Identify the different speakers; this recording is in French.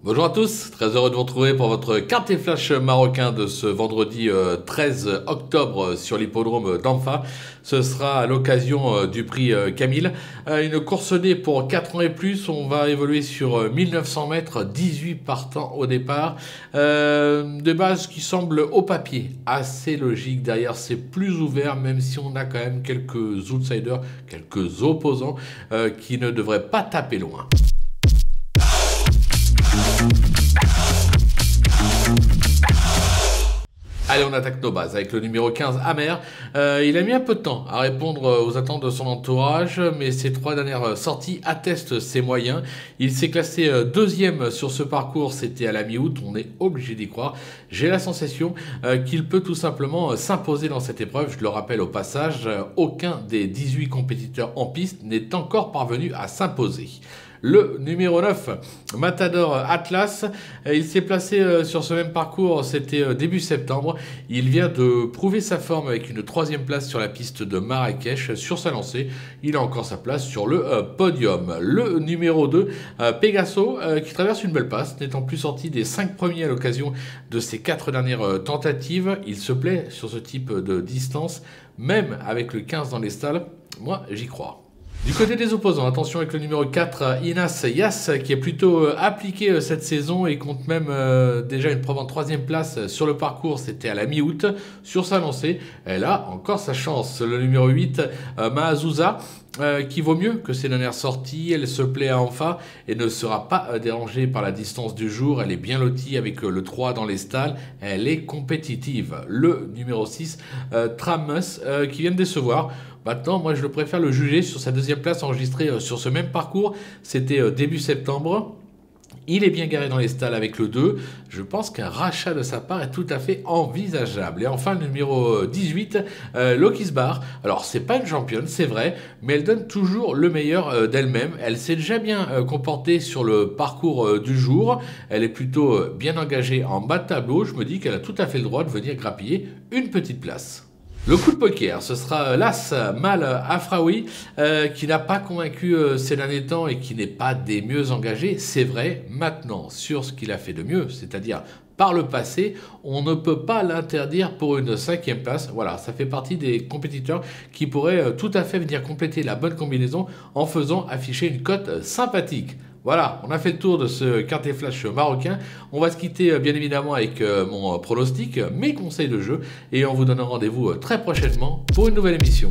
Speaker 1: Bonjour à tous, très heureux de vous retrouver pour votre quartier flash marocain de ce vendredi 13 octobre sur l'hippodrome d'Anfa. Ce sera à l'occasion du prix Camille. Une course née pour 4 ans et plus, on va évoluer sur 1900 mètres, 18 partants au départ. Des bases qui semblent au papier assez logiques, derrière c'est plus ouvert même si on a quand même quelques outsiders, quelques opposants qui ne devraient pas taper loin. Allez, on attaque nos bases avec le numéro 15, Amer. Il a mis un peu de temps à répondre aux attentes de son entourage, mais ses 3 dernières sorties attestent ses moyens. Il s'est classé deuxième sur ce parcours, c'était à la mi-août, on est obligé d'y croire. J'ai la sensation qu'il peut tout simplement s'imposer dans cette épreuve. Je le rappelle au passage, aucun des 18 compétiteurs en piste n'est encore parvenu à s'imposer. Le numéro 9, Matador Atlas, il s'est placé sur ce même parcours, c'était début septembre. Il vient de prouver sa forme avec une 3e place sur la piste de Marrakech. Sur sa lancée, il a encore sa place sur le podium. Le numéro 2, Pegaso, qui traverse une belle passe, n'étant plus sorti des 5 premiers à l'occasion de ses 4 dernières tentatives. Il se plaît sur ce type de distance, même avec le 15 dans les stalles. Moi, j'y crois. Du côté des opposants, attention avec le numéro 4, Inas Yass, qui est plutôt appliqué cette saison et compte même déjà une preuve en 3e place sur le parcours, c'était à la mi-août. Sur sa lancée, elle a encore sa chance. Le numéro 8, Mahazouza, qui vaut mieux que ses dernières sorties. Elle se plaît à Anfa et ne sera pas dérangée par la distance du jour. Elle est bien lotie avec le 3 dans les stalles. Elle est compétitive. Le numéro 6, Tramus, qui vient de décevoir. Maintenant, moi, je le préfère le juger sur sa 2e place enregistrée sur ce même parcours. C'était début septembre. Il est bien garé dans les stalles avec le 2. Je pense qu'un rachat de sa part est tout à fait envisageable. Et enfin, le numéro 18, Lokisbar. Alors, c'est pas une championne, c'est vrai, mais elle donne toujours le meilleur d'elle-même. Elle s'est déjà bien comportée sur le parcours du jour. Elle est plutôt bien engagée en bas de tableau. Je me dis qu'elle a tout à fait le droit de venir grappiller une petite place. Le coup de poker, ce sera l'As Mal Afraoui, qui n'a pas convaincu ces derniers temps et qui n'est pas des mieux engagés. C'est vrai, maintenant, sur ce qu'il a fait de mieux, c'est-à-dire par le passé, on ne peut pas l'interdire pour une 5e place. Voilà, ça fait partie des compétiteurs qui pourraient tout à fait venir compléter la bonne combinaison en faisant afficher une cote sympathique. Voilà, on a fait le tour de ce quartier flash marocain. On va se quitter bien évidemment avec mon pronostic, mes conseils de jeu, et on vous donne rendez-vous très prochainement pour une nouvelle émission.